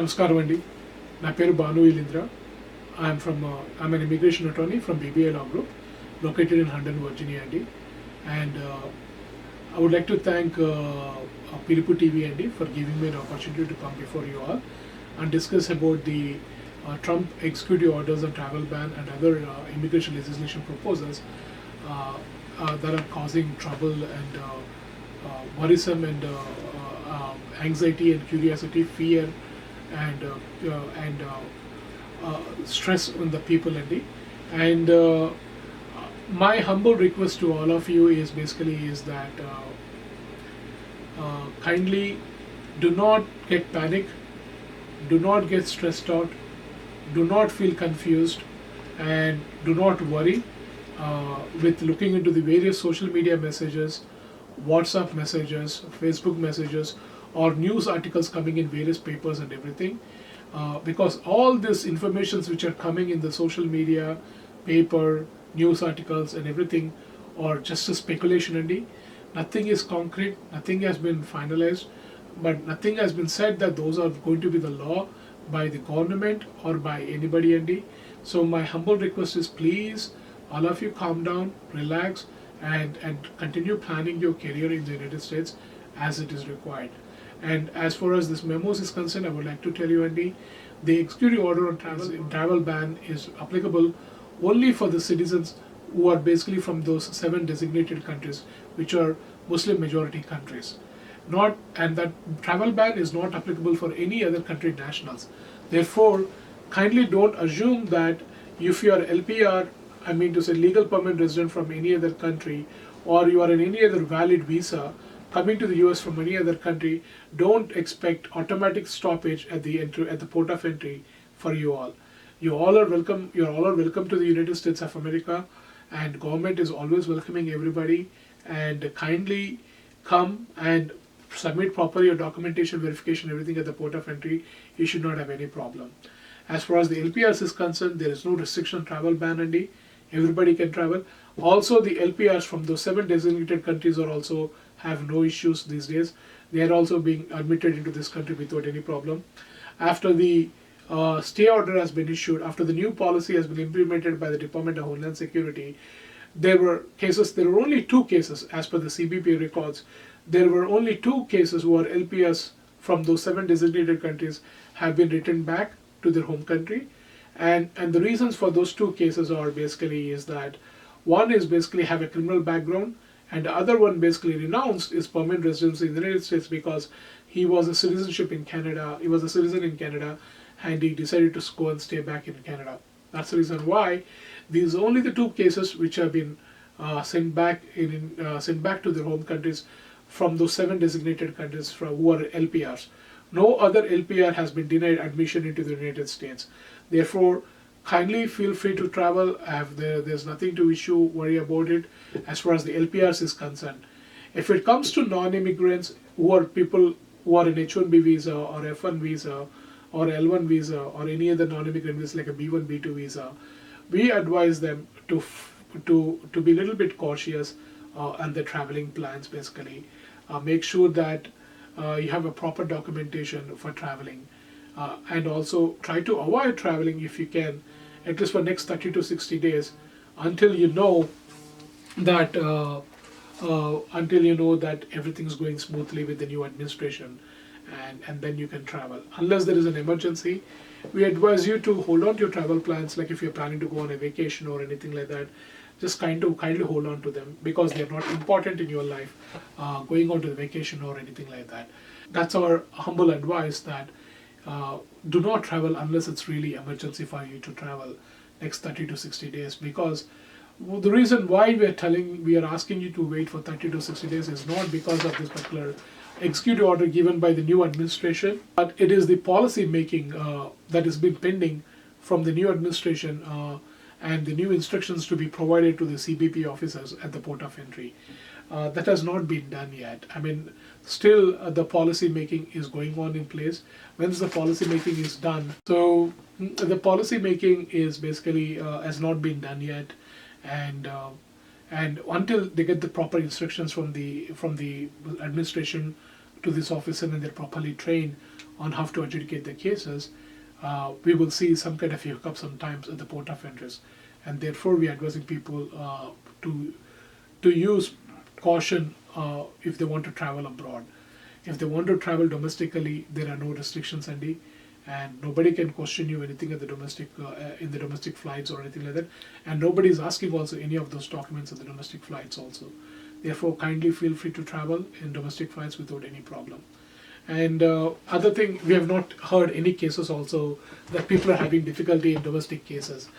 Namaskaram Andi. Na peru Bhanu Illindra. I'm an immigration attorney from BBI Law Group, located in London, Virginia, Andi. And I would like to thank PILUPU TV Andi for giving me an opportunity to come before you all and discuss about the Trump executive orders on travel ban and other immigration legislation proposals that are causing trouble and worrisome and anxiety and curiosity, fear and stress on the people and my humble request to all of you is that kindly do not get panic, do not get stressed out, do not feel confused, and do not worry with looking into the various social media messages, WhatsApp messages, Facebook messages, or news articles coming in various papers and everything. Because all these informations which are coming in the social media, paper, news articles and everything are just a speculation and nothing is concrete, nothing has been finalized, but nothing has been said that those are going to be the law by the government or by anybody and so my humble request is, please all of you calm down, relax, and continue planning your career in the United States as it is required. And as far as this memos is concerned, I would like to tell you, Andy, the executive order on travel ban is applicable only for the citizens who are basically from those 7 designated countries, which are Muslim majority countries. And that travel ban is not applicable for any other country nationals. Therefore, kindly don't assume that if you are LPR, I mean to say legal permanent resident from any other country, or you are in any other valid visa, coming to the US from any other country, don't expect automatic stoppage at the port of entry for you all. You all are welcome. You all are welcome to the United States of America, and government is always welcoming everybody. And kindly come and submit proper your documentation, verification, everything at the port of entry. You should not have any problem. As far as the LPRs is concerned, there is no restriction on travel ban and everybody can travel. Also, the LPRs from those 7 designated countries are also have no issues these days. They are also being admitted into this country without any problem. After the stay order has been issued, after the new policy has been implemented by the Department of Homeland Security, there were only 2 cases as per the CBP records. There were only 2 cases where LPRs from those 7 designated countries have been returned back to their home country. And the reasons for those 2 cases are basically is that one is basically have a criminal background, and the other one basically renounced his permanent residency in the United States because he was a citizen in Canada, and he decided to go and stay back in Canada. That's the reason why these are only the 2 cases which have been sent back to their home countries from those 7 designated countries who are LPRs. No other LPR has been denied admission into the United States. Therefore, kindly feel free to travel. There's nothing to worry about it as far as the LPRs is concerned. If it comes to non-immigrants who are people who are in H1B visa or F1 visa or L1 visa or any other non-immigrant visa like a B1, B2 visa, we advise them to be a little bit cautious on the traveling plans basically. Make sure that you have a proper documentation for traveling. And also try to avoid traveling if you can, at least for next 30 to 60 days, until you know that everything's going smoothly with the new administration, and then you can travel. Unless there is an emergency, we advise you to hold on to your travel plans. Like if you're planning to go on a vacation or anything like that, just kindly hold on to them because they're not important in your life, going on to the vacation or anything like that. That's our humble advice, that do not travel unless it's really emergency for you to travel next 30 to 60 days, because the reason why we are asking you to wait for 30 to 60 days is not because of this particular executive order given by the new administration, but it is the policy making that has been pending from the new administration and the new instructions to be provided to the CBP officers at the port of entry. That has not been done yet. I mean, still the policy making is going on in place. Once the policy making is done, so the policy making is basically has not been done yet, and until they get the proper instructions from the administration to this officer and they're properly trained on how to adjudicate the cases, we will see some kind of hiccup sometimes at the port of interest, and therefore we are advising people to use caution if they want to travel abroad. If they want to travel domestically, there are no restrictions, Andy, and nobody can question you anything at the domestic in the domestic flights or anything like that, and nobody is asking also any of those documents at the domestic flights also. Therefore, kindly feel free to travel in domestic flights without any problem. And other thing, we have not heard any cases also that people are having difficulty in domestic cases,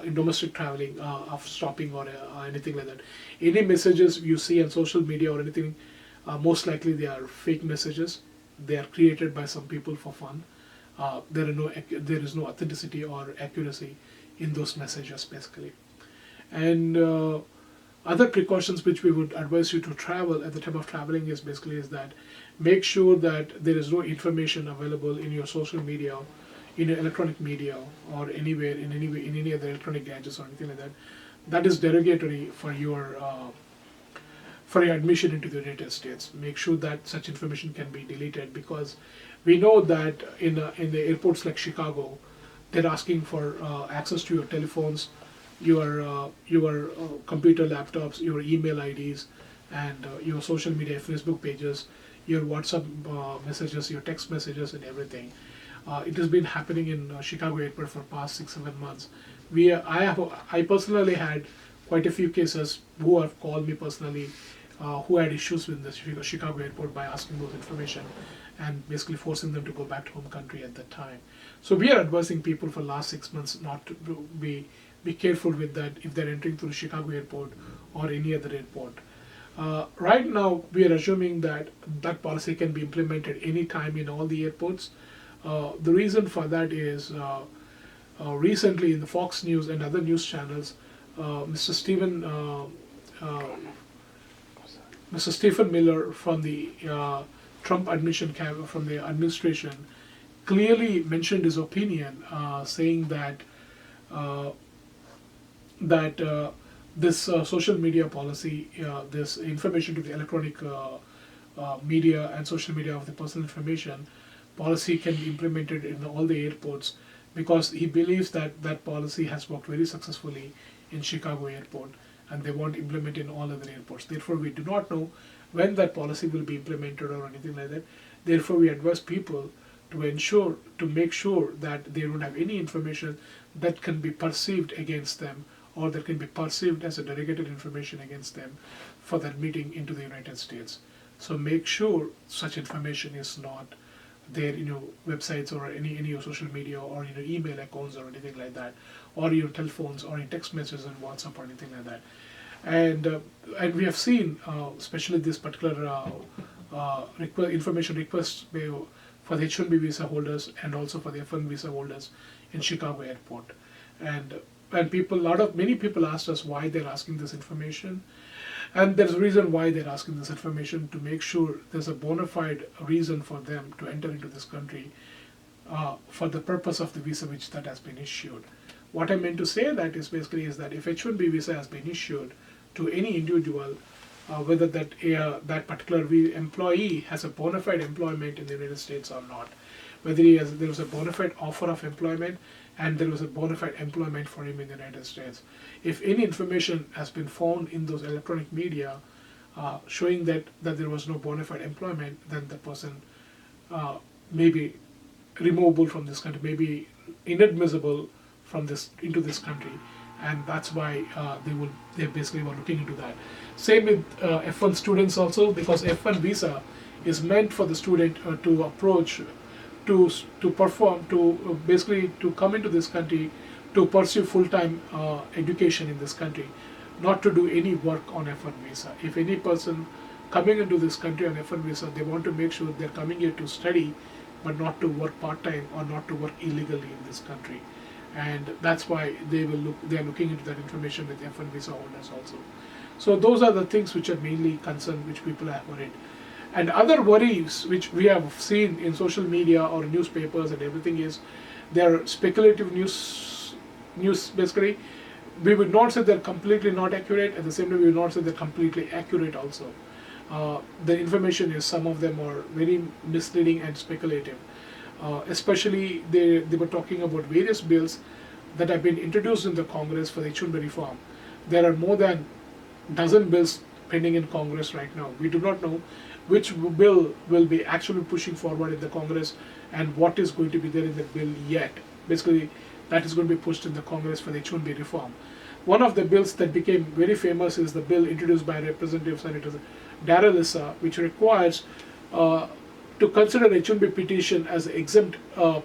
in domestic traveling, of stopping or anything like that. Any messages you see on social media or anything, most likely they are fake messages. They are created by some people for fun. There is no authenticity or accuracy in those messages basically. And other precautions which we would advise you to travel at the time of traveling is that make sure that there is no information available in your social media, in your electronic media, or anywhere in any other electronic gadgets or anything like that. That is derogatory for your admission into the United States. Make sure that such information can be deleted, because we know that in the airports like Chicago, they're asking for access to your telephones, your computer laptops, your email IDs, and your social media, Facebook pages, your WhatsApp messages, your text messages, and everything. It has been happening in Chicago airport for past 6-7 months. I personally had quite a few cases who have called me personally, who had issues with the Chicago airport by asking those information and basically forcing them to go back to home country at that time. So we are advising people for last 6 months not to be careful with that if they're entering through Chicago airport or any other airport. Right now, we are assuming that that policy can be implemented anytime in all the airports. The reason for that is recently in the Fox News and other news channels, Mr. Stephen Miller from the Trump from the administration clearly mentioned his opinion, saying that this social media policy, this information to the electronic media and social media of the personal information policy can be implemented in all the airports, because he believes that that policy has worked very successfully in Chicago airport and they want to implement in all other airports. Therefore, we do not know when that policy will be implemented or anything like that. Therefore, we advise people to make sure that they don't have any information that can be perceived against them or that can be perceived as a delegated information against them for that meeting into the United States. So make sure such information is not there in your websites or any your social media or in your email accounts or anything like that, or your telephones or in text messages and WhatsApp or anything like that. And we have seen, especially this particular information requests for the H-1B visa holders and also for the F-1 visa holders in Chicago airport. And many people asked us why they're asking this information. And there's a reason why they're asking this information, to make sure there's a bona fide reason for them to enter into this country for the purpose of the visa which that has been issued. What I meant to say that is basically is that if H-1B visa has been issued to any individual, whether that particular employee has a bona fide employment in the United States or not, whether there was a bona fide offer of employment and there was a bona fide employment for him in the United States. If any information has been found in those electronic media showing that there was no bona fide employment, then the person may be removable from this country, may be inadmissible into this country, and that's why they basically were looking into that. Same with F1 students also, because F1 visa is meant for the student to approach, to perform, to basically to come into this country to pursue full-time education in this country, not to do any work on F1 visa. If any person coming into this country on F1 visa, they want to make sure they're coming here to study, but not to work part-time or not to work illegally in this country. And that's why they are looking into that information with F1 visa holders also. So those are the things which are mainly concerned, which people have worried. And other worries which we have seen in social media or newspapers and everything is they're speculative news basically. We would not say they're completely not accurate. At the same time, we would not say they're completely accurate also. the information is, some of them are very misleading and speculative. Especially they were talking about various bills that have been introduced in the Congress for the H1B reform. There are more than dozen bills pending in Congress right now. We do not know which bill will be actually pushing forward in the Congress and what is going to be there in the bill yet. Basically, that is going to be pushed in the Congress for the H1B reform. One of the bills that became very famous is the bill introduced by Representative Senator Darrell Issa, which requires to consider H1B petition as an exempt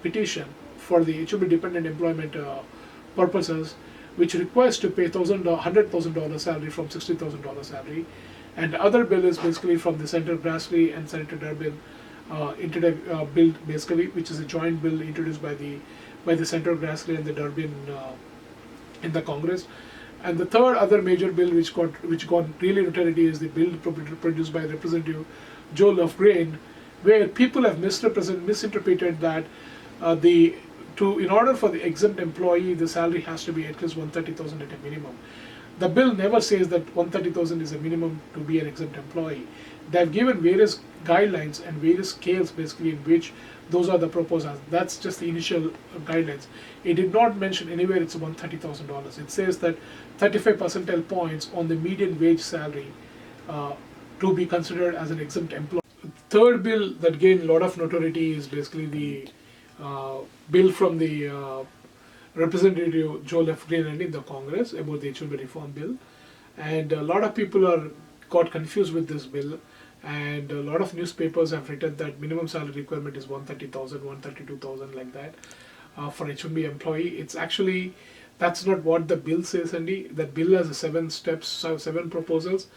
petition for the H1B dependent employment purposes, which requires to pay $100,000 salary from $60,000 salary. And the other bill is basically from the Senator Grassley and Senator Durbin bill, basically, which is a joint bill introduced by the Senator Grassley and the Durbin in the Congress. And the third other major bill which got really notoriety is the bill produced by Representative Joe Lofgren, where people have misinterpreted that in order for the exempt employee, the salary has to be at least 130,000 at a minimum. The bill never says that 130,000 is a minimum to be an exempt employee. They have given various guidelines and various scales, basically, in which those are the proposals. That's just the initial guidelines. It did not mention anywhere it's $130,000. It says that 35 percentile points on the median wage salary to be considered as an exempt employee. Third bill that gained a lot of notoriety is basically the bill from the Representative Joe Lofgren in the Congress about the H1B reform bill. And a lot of people got confused with this bill, and a lot of newspapers have written that minimum salary requirement is 130,000, 132,000, like that for H1B employee. It's actually, that's not what the bill says, Andy. That bill has 7 steps, 7 proposals,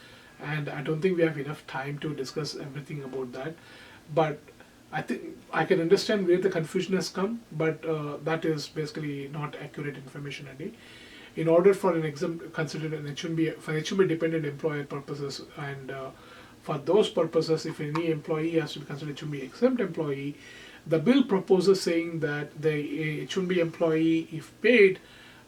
and I don't think we have enough time to discuss everything about that. But I think I can understand where the confusion has come, but that is basically not accurate information, Andy. In order for an exempt considered an H1B for H1B dependent employer purposes, and for those purposes, if any employee has to be considered H1B exempt employee, the bill proposes saying that the H1B employee, if paid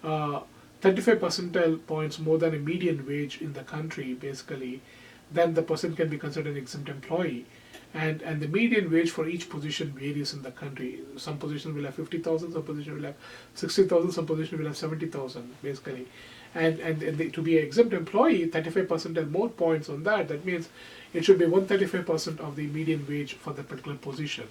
35 percentile points more than a median wage in the country, basically, then the person can be considered an exempt employee. And the median wage for each position varies in the country. Some positions will have 50,000, some positions will have 60,000, some positions will have 70,000, basically. And to be an exempt employee, 35% and more points on that. That means it should be 135% of the median wage for the particular position.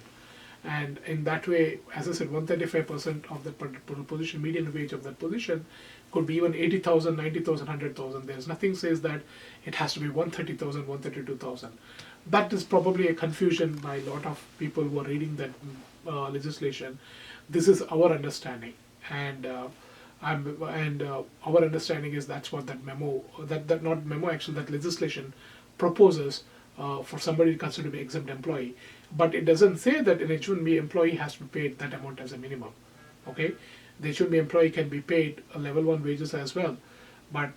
And in that way, as I said, 135% of the particular position, median wage of that position, could be even 80,000, 90,000, 100,000. There's nothing says that it has to be 130,000, 132,000. That is probably a confusion by a lot of people who are reading that legislation. This is our understanding, and our understanding is that's what that memo, that not memo, actually that legislation proposes for somebody considered to be exempt employee. But it doesn't say that an H1B employee has to be paid that amount as a minimum. Okay, the H1B employee can be paid a level 1 wages as well, but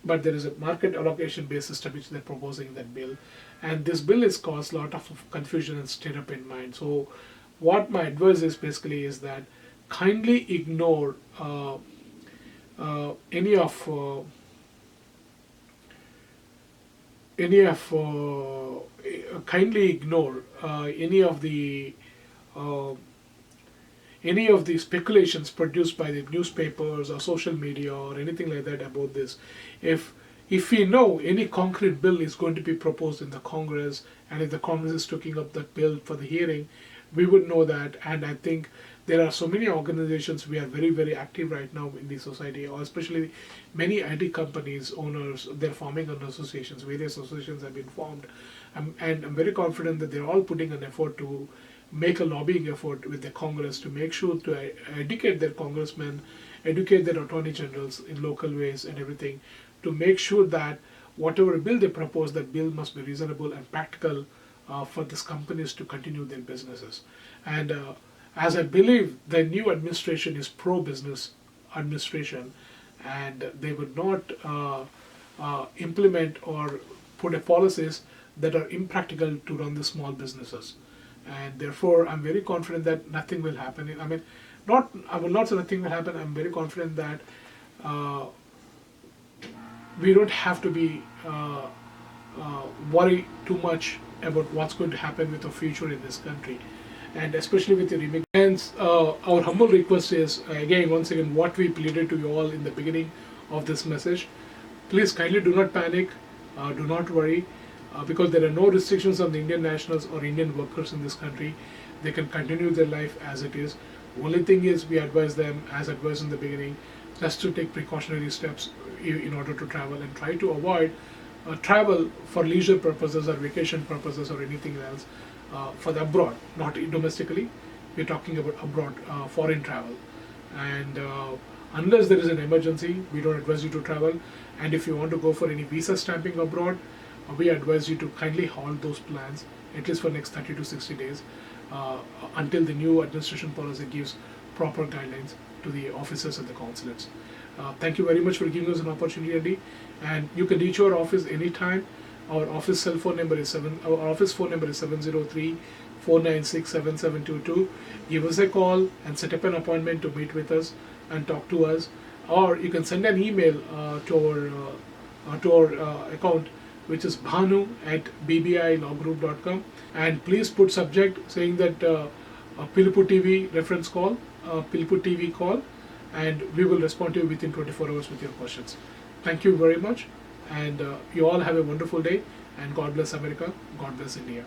there is a market allocation based system which they're proposing in that bill, and this bill has caused a lot of confusion and stir up in mind. So what my advice is basically is that kindly ignore any of kindly ignore any of the speculations produced by the newspapers or social media or anything like that about this. If we know any concrete bill is going to be proposed in the Congress, and if the Congress is taking up that bill for the hearing, we would know that. And I think there are so many organizations we are very, very active right now in the society, or especially many IT companies owners, they're forming on associations. Various associations have been formed, and I'm very confident that they're all putting an effort to make a lobbying effort with the Congress to make sure to educate their congressmen, educate their attorney generals in local ways and everything, to make sure that whatever bill they propose, that bill must be reasonable and practical for these companies to continue their businesses. And as I believe the new administration is pro-business administration, and they would not implement or put a policies that are impractical to run the small businesses. And therefore, I'm very confident that nothing will happen. I will not say nothing will happen. I'm very confident that we don't have to be worry too much about what's going to happen with the future in this country, and especially with your immigrants. Our humble request is, again, once again, what we pleaded to you all in the beginning of this message. Please kindly do not panic, do not worry, because there are no restrictions on the Indian nationals or Indian workers in this country. They can continue their life as it is. Only thing is, we advise them, as advised in the beginning, just to take precautionary steps in order to travel, and try to avoid travel for leisure purposes or vacation purposes or anything else for the abroad, not domestically. We're talking about abroad, foreign travel. And unless there is an emergency, we don't advise you to travel. And if you want to go for any visa stamping abroad, we advise you to kindly halt those plans at least for next 30 to 60 days until the new administration policy gives proper guidelines to the officers at the consulates. Thank you very much for giving us an opportunity, and you can reach our office anytime. Our office phone number is 703-496-7722. Give us a call and set up an appointment to meet with us and talk to us, or you can send an email to our account, which is bhanu@bbilawgroup.com, and please put subject saying that Pilupu TV reference call, Pilupu TV call, and we will respond to you within 24 hours with your questions. Thank you very much, and you all have a wonderful day, and God bless America, God bless India.